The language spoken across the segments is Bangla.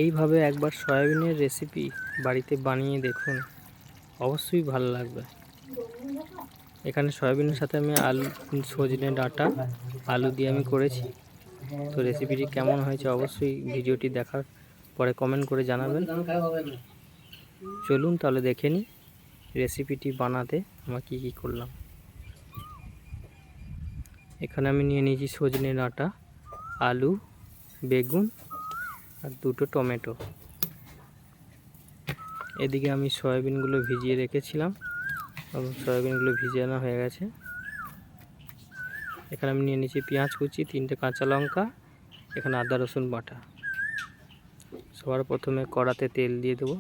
এইভাবে একবার সয়াবিনের রেসিপি বাড়িতে বানিয়ে দেখুন, অবশ্যই ভালো লাগবে। এখানে সয়াবিনের সাথে আমি আলু, সজনে ডাঁটা, আলু দিয়ে আমি করেছি। তো রেসিপিটি কেমন হয়েছে অবশ্যই ভিডিওটি দেখার পরে কমেন্ট করে জানাবেন। চলুন তাহলে দেখে নিই রেসিপিটি বানাতে আমরা কী কী করলাম। এখানে আমি নিয়ে নিয়েছি সজনে ডাঁটা, আলু, বেগুন আর 2টো টমেটো। এদিকে আমি সয়াবিনগুলো ভিজিয়ে রেখেছিলাম এবং সয়াবিনগুলো ভিজানো হয়ে গেছে। এখানে আমি নিয়ে নিয়েছি পেঁয়াজ কুচি, 3টে কাঁচা লঙ্কা, এখানে আদা রসুন বাটা। সবার প্রথমে কড়াতে তেল দিয়ে দেবো।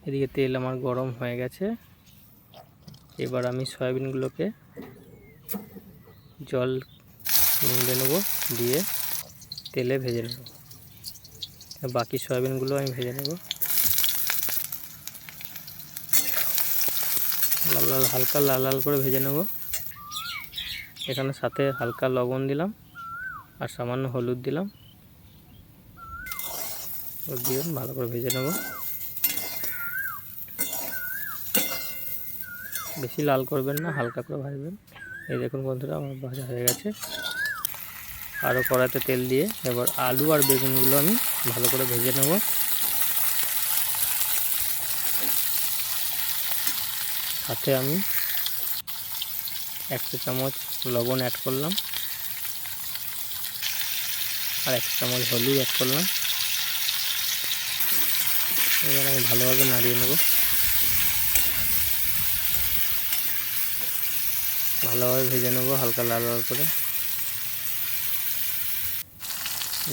এদিকে তেল আমার গরম হয়ে গেছে। এবার আমি সয়াবিনগুলোকে জল নিংড়ে নেবো, দিয়ে তেলে ভেজে নেব। বাকি সয়াবিনগুলো আমি ভেজে নেব হালকা লাল লাল করে ভেজে নেব। এখানে সাথে হালকা লবণ দিলাম আর সামান্য হলুদ দিলাম, দিয়ে ভালো করে ভেজে নেব। বেশি লাল করবেন না, হালকা করে ভাজবেন। এই দেখুন বন্ধুরা, আমার ভাজা হয়ে গেছে। আরও কড়াইতে তেল দিয়ে এবার আলু আর বেগুনগুলো আমি ভালো করে ভেজে নেব। সাথে আমি 1 চা চামচ লবণ অ্যাড করলাম আর 1 চামচ হলুদ অ্যাড করলাম। এবার আমি ভালোভাবে নাড়িয়ে নেব। ভালোভাবে ভেজে নেব হালকা লাল লাল করে।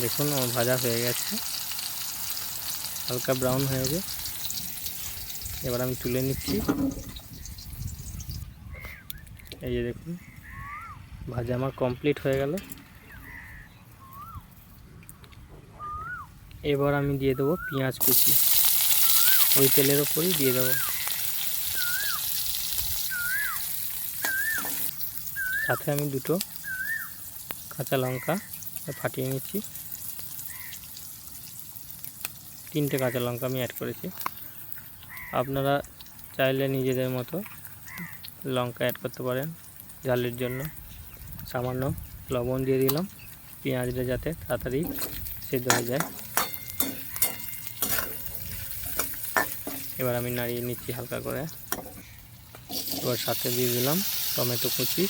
দেখুন আমার ভাজা হয়ে গেছে, হালকা ব্রাউন হয়েছে। এবার আমি তুলে নিচ্ছি। এই যে দেখুন, ভাজা আমার কমপ্লিট হয়ে গেল। এবার আমি দিয়ে দেবো পেঁয়াজ কুচি, ওই তেলের ওপরই দিয়ে দেবো। সাথে আমি 2টো কাঁচা লঙ্কা ফাটিয়ে নিচ্ছি। 3টে কাঁচা লঙ্কা আমি অ্যাড করেছি। আপনারা চাইলে নিজেদের মতো লঙ্কা অ্যাড করতে পারেন ঝালের জন্য। সামান্য লবণ দিয়ে দিলাম পেঁয়াজটা যাতে তাড়াতাড়ি সেদ্ধ হয়ে যায়। এবার আমি নাড়িয়ে নিচ্ছি হালকা করে। এবার সাথে দিয়ে দিলাম টমেটো কুচি।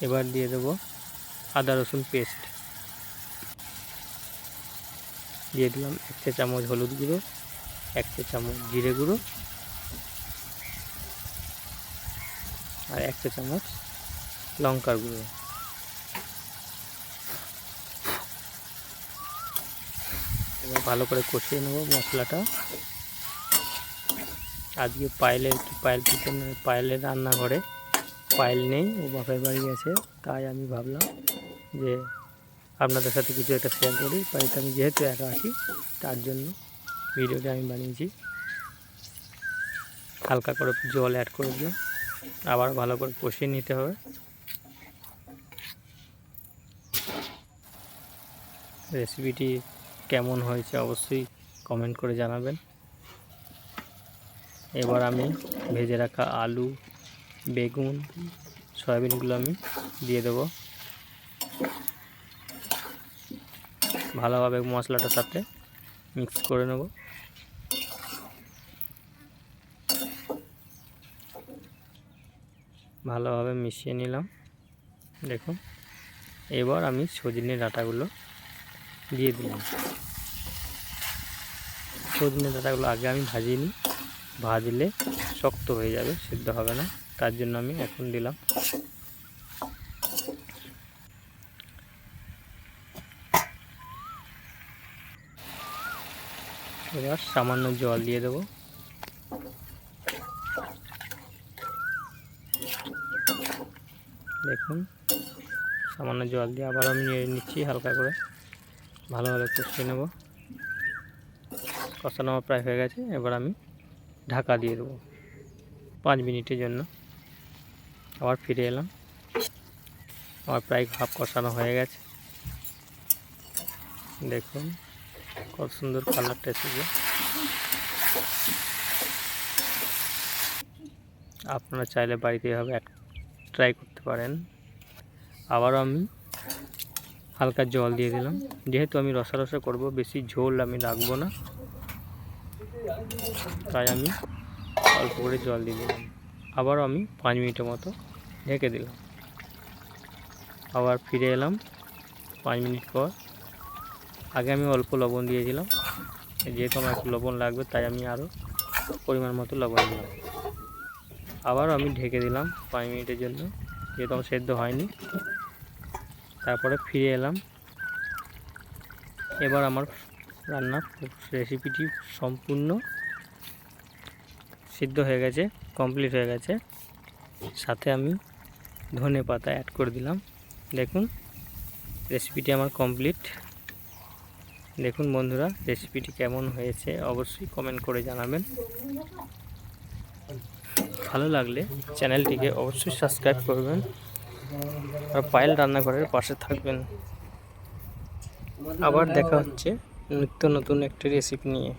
এবার দিয়ে দেবো আদা রসুন পেস্ট। দিয়ে দিলাম 1 চা চামচ হলুদ গুঁড়ো, 1 চা চামচ জিরে গুঁড়ো আর 1 চা চামচ লঙ্কার গুঁড়ো। এবার ভালো করে কষিয়ে নেব মশলাটা। আজকে পায়েলের রান্নাঘরে পায়েল নেই, ও বাপের বাড়ি গেছে। তাই আমি ভাবলাম যে আপনাদের সাথে কিছু একটা শেয়ার করি। বাড়িতে আমি যেহেতু একা আছি, তার জন্য ভিডিওটা আমি বানিয়েছি। হালকা করে জল অ্যাড করে দিলাম, আবার ভালো করে কষিয়ে নিতে হবে। রেসিপিটি কেমন হয়েছে অবশ্যই কমেন্ট করে জানাবেন। এবার আমি ভেজে রাখা আলু, বেগুন, সয়াবিনগুলো আমি দিয়ে দেবো। ভালোভাবে মশলাটার সাথে মিক্স করে নেব। ভালোভাবে মিশিয়ে নিলাম। দেখুন, এবার আমি সজনে ডাঁটাগুলো দিয়ে দিলাম। সজনে ডাঁটাগুলো আগে আমি ভাজিনি, ভাজলে শক্ত হয়ে যাবে, সিদ্ধ হবে না। তার জন্য আমি এখন দিলাম। এবার সামান্য জল দিয়ে দেবো। দেখুন, সামান্য জল দিয়ে আবার আমি নেড়ে নিচ্ছি হালকা করে। ভালোভাবে কষিয়ে নেব। কষানো প্রায় হয়ে গেছে। এবার আমি ঢাকা দিয়ে দেবো। 5 মিনিটের জন্য। আবার ফিরে এলাম। আমার প্রায় ভাপ কষানো হয়ে গেছে। দেখুন কত সুন্দর কালারটা এসেছে। আপনারা চাইলে বাড়িতে এভাবে ট্রাই করতে পারেন। আবারও আমি হালকা জল দিয়ে দিলাম, যেহেতু আমি রসা রসা করব, বেশি ঝোল আমি রাখবো না, তাই আমি অল্প করে জল দিয়ে দিলাম। আবারও আমি 5 মিনিটের মতো ঢেকে দিলাম। আবার ফিরে এলাম 5 মিনিট পর। আগে আমি অল্প লবণ দিয়েছিলাম, যেহেতু আমার একটু লবণ লাগবে তাই আমি আরও পরিমাণ মতো লবণ দিলাম। আবার আমি ঢেকে দিলাম 5 মিনিটের জন্য, যেহেতু আমার সেদ্ধ হয়নি। তারপরে ফিরে এলাম। এবার আমার রান্নার রেসিপিটি সম্পূর্ণ সিদ্ধ হয়ে গেছে, কমপ্লিট হয়ে গেছে। সাথে আমি ধনে পাতা অ্যাড করে দিলাম। দেখুন রেসিপিটি আমার কমপ্লিট। দেখুন বন্ধুরা, রেসিপিটি কেমন হয়েছে অবশ্যই কমেন্ট করে জানাবেন। ভালো লাগলে চ্যানেলটিকে অবশ্যই সাবস্ক্রাইব করবেন আর পায়েল রান্নাঘরের পাশে থাকবেন। আবার দেখা হচ্ছে নিত্য নতুন একটি রেসিপি নিয়ে।